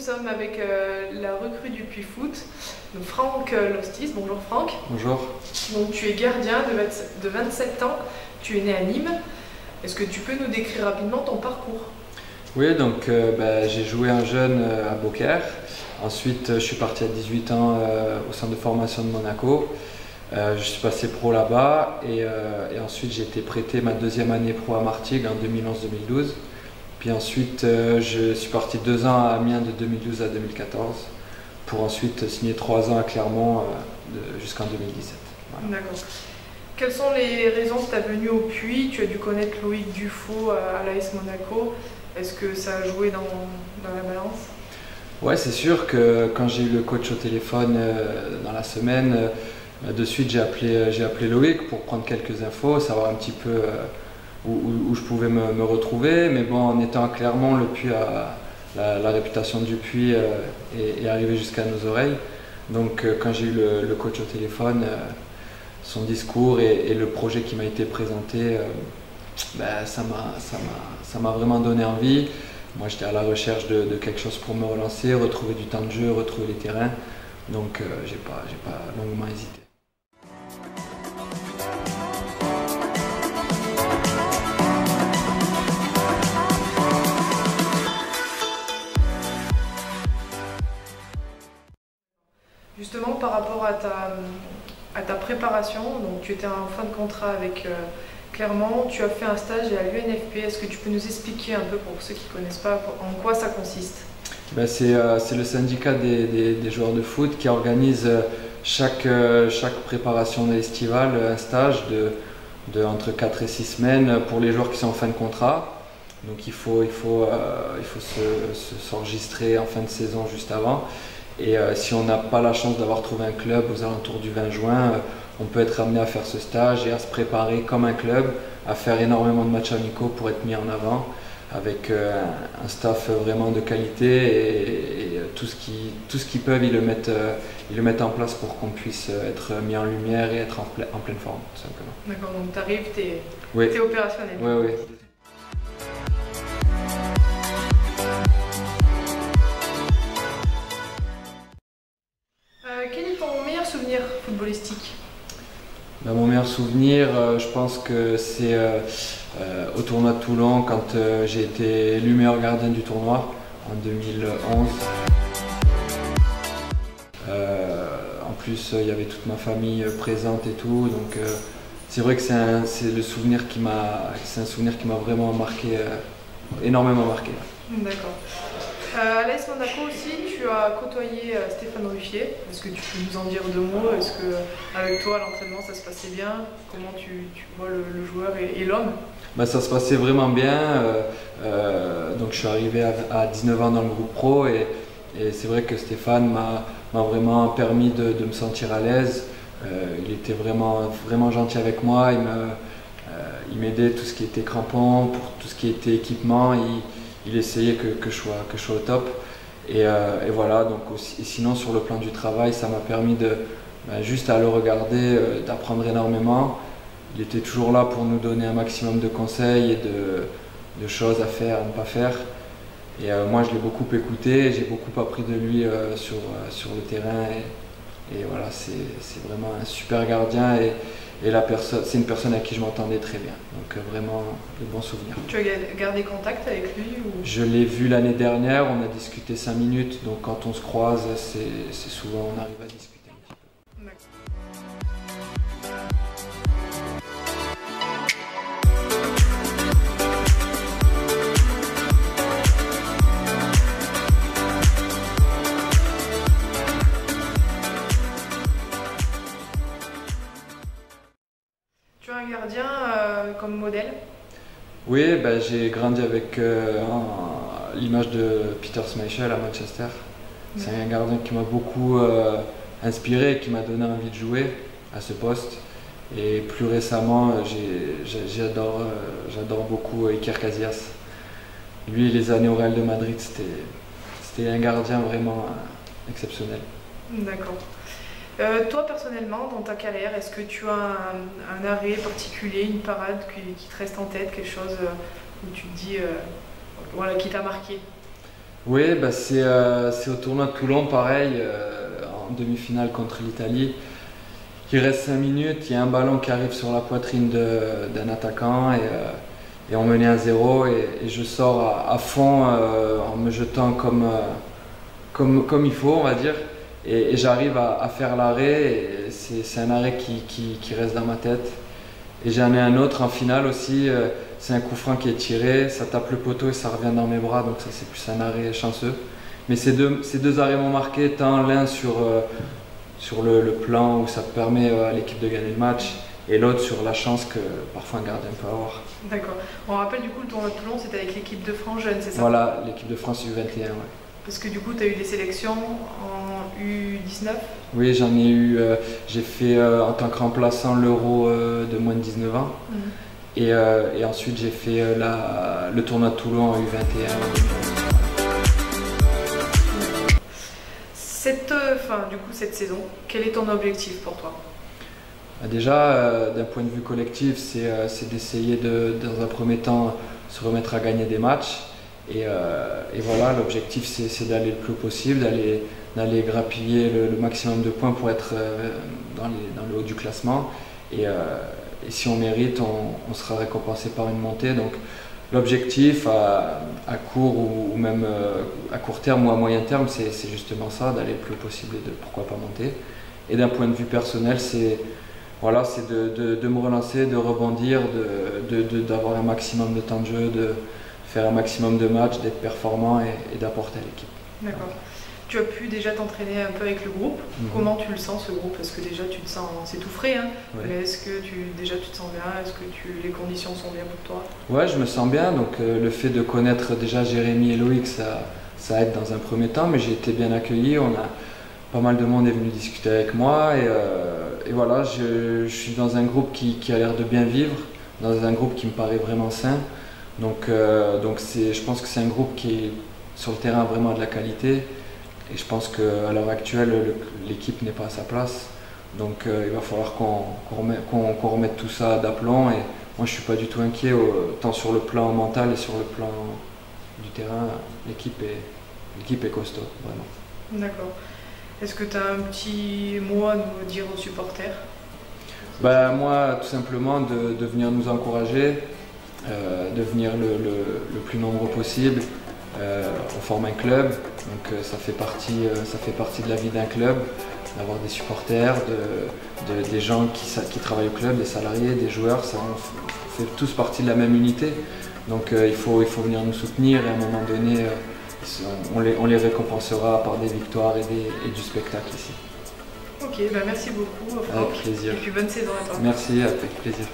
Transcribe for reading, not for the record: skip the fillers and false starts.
sommes avec la recrue du Puy-Foot, donc Franck Lostis. Bonjour Franck. Bonjour. Donc tu es gardien de 27 ans, tu es né à Nîmes. Est-ce que tu peux nous décrire rapidement ton parcours? Oui, donc j'ai joué un jeune à Beaucaire. Ensuite, je suis parti à 18 ans au centre de formation de Monaco. Je suis passé pro là-bas et ensuite j'ai été prêté ma deuxième année pro à Martigues en 2011-2012. Puis ensuite, je suis parti 2 ans à Amiens de 2012 à 2014 pour ensuite signer 3 ans à Clermont jusqu'en 2017. Voilà. D'accord. Quelles sont les raisons de ta venue au Puy? Tu as dû connaître Loïc Dufault à l'AS Monaco. Est-ce que ça a joué dans la balance? Ouais, c'est sûr que quand j'ai eu le coach au téléphone dans la semaine, de suite j'ai appelé Loïc pour prendre quelques infos, savoir un petit peu où je pouvais me retrouver. Mais bon, en étant à Clermont, le Puy la réputation du Puy est arrivée jusqu'à nos oreilles. Donc quand j'ai eu le coach au téléphone, son discours et le projet qui m'a été présenté, ça m'a vraiment donné envie. Moi j'étais à la recherche de quelque chose pour me relancer, retrouver du temps de jeu, retrouver les terrains. Donc j'ai pas longuement hésité. Justement par rapport à ta préparation, donc tu étais en fin de contrat avec Clermont, tu as fait un stage à l'UNFP. Est-ce que tu peux nous expliquer un peu pour ceux qui ne connaissent pas en quoi ça consiste? C'est le syndicat des joueurs de foot qui organise chaque préparation estivale un stage de entre 4 et 6 semaines pour les joueurs qui sont en fin de contrat. Donc il faut s'enregistrer en fin de saison juste avant. Et si on n'a pas la chance d'avoir trouvé un club aux alentours du 20 juin, on peut être amené à faire ce stage et à se préparer comme un club, à faire énormément de matchs amicaux pour être mis en avant, avec un staff vraiment de qualité et tout ce qu'ils peuvent, ils le mettent en place pour qu'on puisse être mis en lumière et être en pleine forme, tout simplement. D'accord, donc tu arrives, t'es opérationnel. Oui. Quel est ton meilleur souvenir footballistique? Mon meilleur souvenir, je pense que c'est au tournoi de Toulon quand j'ai été élu meilleur gardien du tournoi en 2011. En plus, il y avait toute ma famille présente et tout, donc c'est vrai que c'est un souvenir qui m'a vraiment marqué, énormément marqué. D'accord. À l'AS Monaco aussi, tu as côtoyé Stéphane Ruffier. Est-ce que tu peux nous en dire 2 mots? Est-ce qu'avec toi, à l'entraînement, ça se passait bien? Comment tu vois le joueur et l'homme? Ça se passait vraiment bien. Donc je suis arrivé à 19 ans dans le groupe pro et c'est vrai que Stéphane m'a vraiment permis de me sentir à l'aise. Il était vraiment gentil avec moi. Il m'aidait tout ce qui était crampons, pour tout ce qui était équipement. Il essayait que je sois au top et voilà. Donc aussi, sinon sur le plan du travail, ça m'a permis juste à le regarder, d'apprendre énormément. Il était toujours là pour nous donner un maximum de conseils et de choses à faire, à ne pas faire. Et moi je l'ai beaucoup écouté, j'ai beaucoup appris de lui sur le terrain et voilà, c'est vraiment un super gardien et c'est une personne avec qui je m'entendais très bien, donc vraiment de bons souvenirs. Tu as gardé contact avec lui ou... Je l'ai vu l'année dernière, on a discuté 5 minutes, donc quand on se croise, c'est souvent on arrive à discuter un petit peu. Tu as un gardien comme modèle? Oui, j'ai grandi avec l'image de Peter Schmeichel à Manchester. C'est un gardien qui m'a beaucoup inspiré et qui m'a donné envie de jouer à ce poste. Et plus récemment, j'adore beaucoup Iker Casillas. Lui, les années au Real de Madrid, c'était un gardien vraiment exceptionnel. D'accord. Toi personnellement, dans ta carrière, est-ce que tu as un arrêt particulier, une parade qui te reste en tête, quelque chose où tu te dis, voilà, qui t'a marqué? Oui, bah c'est au tournoi de Toulon, pareil, en demi-finale contre l'Italie. Il reste 5 minutes, il y a un ballon qui arrive sur la poitrine d'un attaquant et on menait à 0 et je sors à fond en me jetant comme il faut, on va dire. Et j'arrive à faire l'arrêt et c'est un arrêt qui reste dans ma tête. Et j'en ai un autre en finale aussi, c'est un coup franc qui est tiré, ça tape le poteau et ça revient dans mes bras, donc ça c'est plus un arrêt chanceux. Mais ces deux arrêts m'ont marqué, tant l'un sur le plan où ça permet à l'équipe de gagner le match, et l'autre sur la chance que parfois un gardien peut avoir. D'accord. On rappelle du coup le tournoi de Toulon, c'était avec l'équipe de France jeune, c'est ça? Voilà, l'équipe de France U21, ouais. Parce que du coup, tu as eu des sélections en U19? Oui, j'en ai eu, j'ai fait en tant que remplaçant l'Euro de moins de 19 ans. Et ensuite j'ai fait le tournoi de Toulon en U21. Cette saison, quel est ton objectif pour toi? Déjà, d'un point de vue collectif, c'est d'essayer dans un premier temps, se remettre à gagner des matchs. Et voilà, l'objectif c'est d'aller le plus possible, d'aller grappiller le maximum de points pour être dans le haut du classement. Et si on mérite, on sera récompensé par une montée. Donc l'objectif à court ou même à court terme ou à moyen terme, c'est justement ça, d'aller le plus possible et de pourquoi pas monter. Et d'un point de vue personnel, c'est de me relancer, de rebondir, d'avoir un maximum de temps de jeu, de faire un maximum de matchs, d'être performant et d'apporter à l'équipe. D'accord. Tu as pu déjà t'entraîner un peu avec le groupe. Comment tu le sens, ce groupe? Parce que déjà tu te sens, c'est tout frais, hein. Ouais. Mais est-ce que déjà tu te sens bien? Est-ce que les conditions sont bien pour toi? Ouais, je me sens bien. Donc le fait de connaître déjà Jérémy et Loïc, ça aide dans un premier temps, mais j'ai été bien accueilli. Pas mal de monde est venu discuter avec moi et voilà, je suis dans un groupe qui a l'air de bien vivre, dans un groupe qui me paraît vraiment sain. Donc je pense que c'est un groupe qui est sur le terrain vraiment de la qualité et je pense qu'à l'heure actuelle l'équipe n'est pas à sa place. Donc il va falloir qu'on remette tout ça d'aplomb et moi je suis pas du tout inquiet tant sur le plan mental et sur le plan du terrain. L'équipe est costaud, vraiment. D'accord. Est-ce que tu as un petit mot à nous dire aux supporters? Moi, tout simplement, de venir nous encourager, de venir le plus nombreux possible. On forme un club, donc ça fait partie de la vie d'un club, d'avoir des supporters, des gens qui travaillent au club, des salariés, des joueurs, on fait tous partie de la même unité. Donc il faut venir nous soutenir et à un moment donné, on les récompensera par des victoires et du spectacle ici. Ok, merci beaucoup Franck. Avec plaisir. Et puis bonne saison à toi. Merci, avec plaisir.